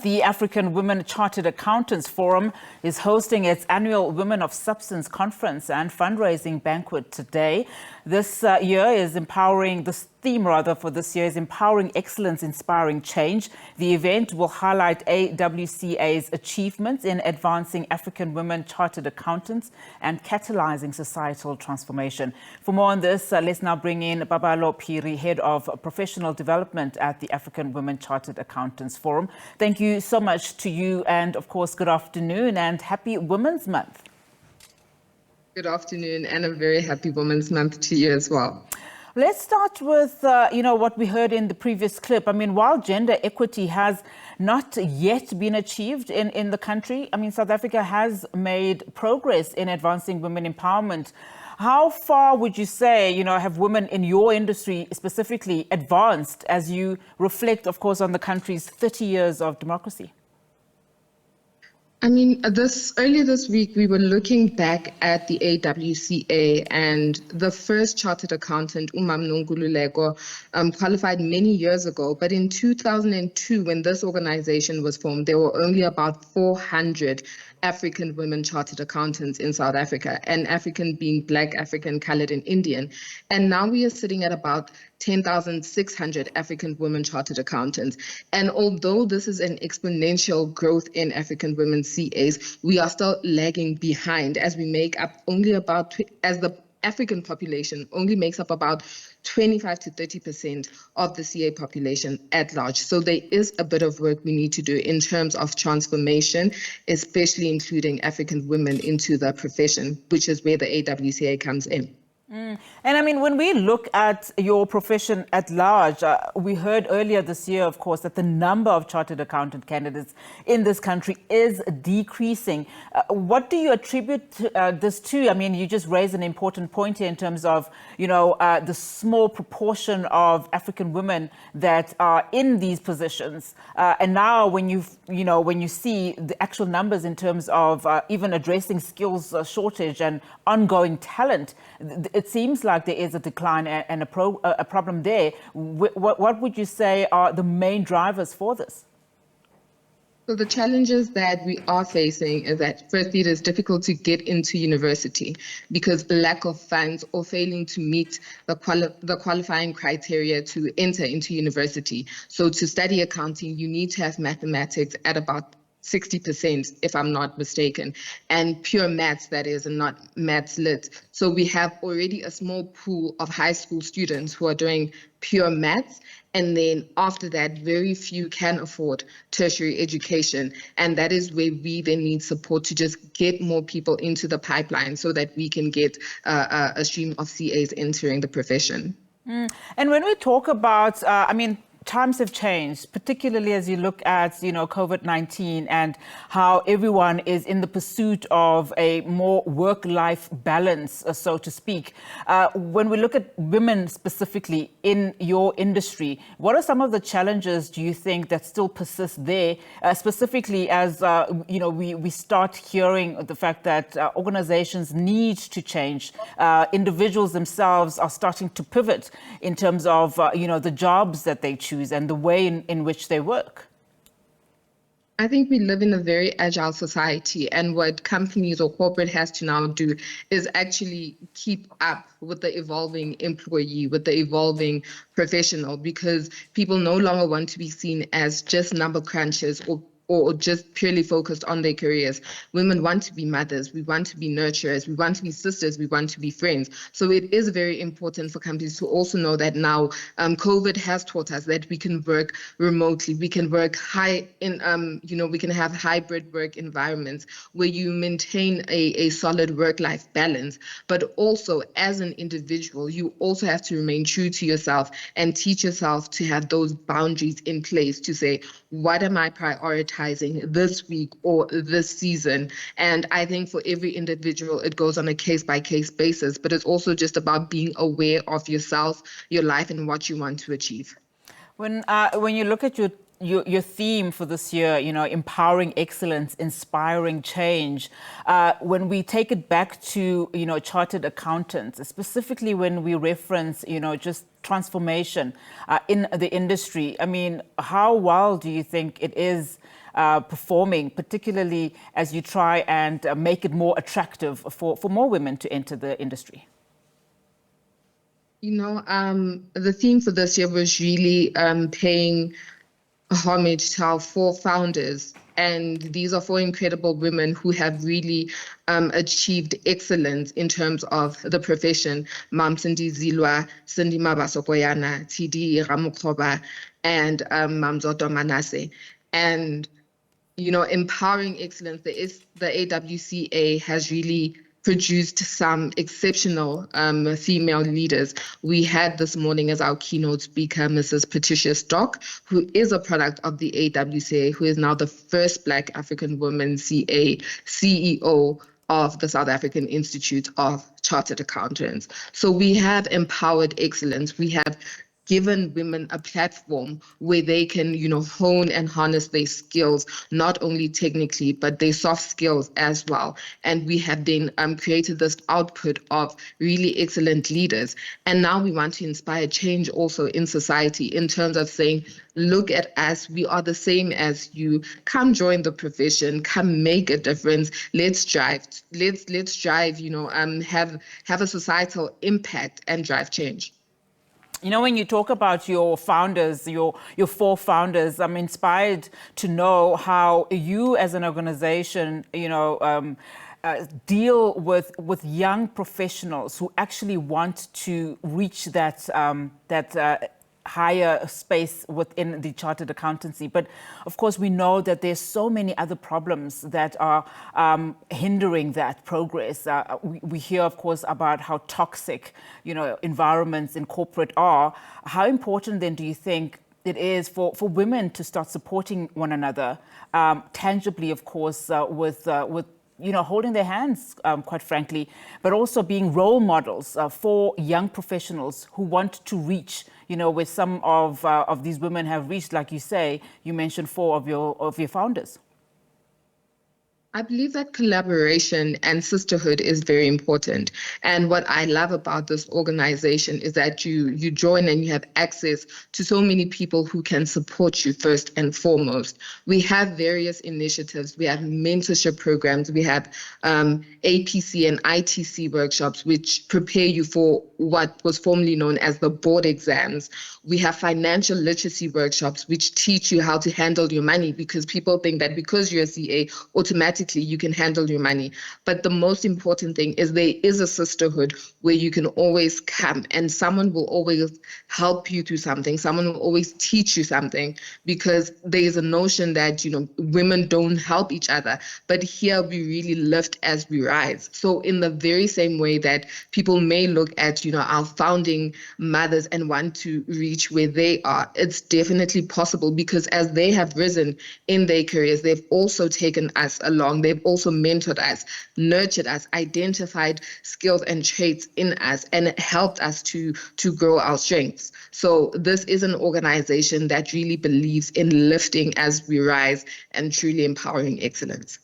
The African Women Chartered Accountants Forum is hosting its annual Women of Substance Conference and Fundraising Banquet today. This theme for this year is Empowering Excellence, Inspiring Change. The event will highlight AWCA's achievements in advancing African women chartered accountants and catalysing societal transformation. For more on this, let's now bring in Paballo Phiri, Head of Professional Development at the African Women Chartered Accountants Forum. Thank you so much to you, and of course, good afternoon and happy Women's Month. Good afternoon, and a very happy Women's Month to you as well. Let's start with, what we heard in the previous clip. I mean, while gender equity has not yet been achieved in the country, South Africa has made progress in advancing women empowerment. How far would you say, have women in your industry specifically advanced as you reflect, of course, on the country's 30 years of democracy? Earlier this week, we were looking back at the AWCA, and the first chartered accountant, Nkululeko, qualified many years ago. But in 2002, when this organization was formed, there were only about 400 African women chartered accountants in South Africa, and African being Black, African, colored, and Indian. And now we are sitting at about 10,600 African women chartered accountants. And although this is an exponential growth in African women CAs, we are still lagging behind, as we make up only about, as the African population only makes up about 25 to 30% of the CA population at large. So there is a bit of work we need to do in terms of transformation, especially including African women into the profession, which is where the AWCA comes in. And when we look at your profession at large, we heard earlier this year, of course, that the number of chartered accountant candidates in this country is decreasing. What do you attribute this to? You just raised an important point here in terms of, the small proportion of African women that are in these positions. And now when you see the actual numbers in terms of even addressing skills shortage and ongoing talent, it seems like there is a decline and a problem there. What would you say are the main drivers for this? So the challenges that we are facing is that, firstly, it is difficult to get into university because lack of funds or failing to meet the qualifying criteria to enter into university. So to study accounting, you need to have mathematics at about 60%, if I'm not mistaken, and pure maths, that is, and not maths lit. So we have already a small pool of high school students who are doing pure maths, and then after that, very few can afford tertiary education. And that is where we then need support to just get more people into the pipeline so that we can get a stream of CAs entering the profession. And when we talk about, times have changed, particularly as you look at, COVID-19 and how everyone is in the pursuit of a more work-life balance, so to speak. When we look at women specifically in your industry, what are some of the challenges do you think that still persist there, specifically as, we start hearing the fact that organizations need to change. Individuals themselves are starting to pivot in terms of, the jobs that they choose and the way in which they work? I think we live in a very agile society, and what companies or corporate has to now do is actually keep up with the evolving employee, with the evolving professional, because people no longer want to be seen as just number crunchers or just purely focused on their careers. Women want to be mothers, we want to be nurturers, we want to be sisters, we want to be friends. So it is very important for companies to also know that now COVID has taught us that we can work remotely, we can work we can have hybrid work environments where you maintain a solid work-life balance. But also as an individual, you also have to remain true to yourself and teach yourself to have those boundaries in place to say, what am I prioritizing this week or this season? And I think for every individual, it goes on a case-by-case basis, but it's also just about being aware of yourself, your life, and what you want to achieve. When you look at your theme for this year, empowering excellence, inspiring change, when we take it back to, chartered accountants, specifically when we reference, just transformation in the industry, how well do you think it is performing, particularly as you try and make it more attractive for more women to enter the industry? The theme for this year was really paying homage to our four founders. And these are four incredible women who have really achieved excellence in terms of the profession. Mam Cindy Zilwa, Cindy Mabasokoyana, TD Ramukhoba, and Mam Zoto Manase. And empowering excellence, the AWCA has really produced some exceptional female leaders. We had this morning as our keynote speaker, Mrs. Patricia Stock, who is a product of the AWCA, who is now the first Black African woman CEO of the South African Institute of Chartered Accountants. So we have empowered excellence. We have given women a platform where they can, hone and harness their skills, not only technically, but their soft skills as well. And we have then created this output of really excellent leaders. And now we want to inspire change also in society in terms of saying, look at us, we are the same as you. Come join the profession, come make a difference. Let's drive, have a societal impact and drive change. When you talk about your founders, your four founders, I'm inspired to know how you as an organization, deal with young professionals who actually want to reach that higher space within the chartered accountancy. But of course, we know that there's so many other problems that are hindering that progress. We hear, of course, about how toxic, environments in corporate are. How important then do you think it is for women to start supporting one another, tangibly, of course, with holding their hands, quite frankly, but also being role models for young professionals who want to reach, where some of these women have reached, like you say, you mentioned four of your founders. I believe that collaboration and sisterhood is very important. And what I love about this organization is that you join and you have access to so many people who can support you first and foremost. We have various initiatives. We have mentorship programs. We have APC and ITC workshops, which prepare you for what was formerly known as the board exams. We have financial literacy workshops, which teach you how to handle your money, because people think that because you're a CA, automatically you can handle your money. But the most important thing is there is a sisterhood where you can always come and someone will always help you through something. Someone will always teach you something, because there is a notion that, women don't help each other. But here we really lift as we rise. So in the very same way that people may look at, our founding mothers and want to reach where they are, it's definitely possible, because as they have risen in their careers, they've also taken us along. They've also mentored us, nurtured us, identified skills and traits in us, and helped us to grow our strengths. So this is an organization that really believes in lifting as we rise and truly empowering excellence.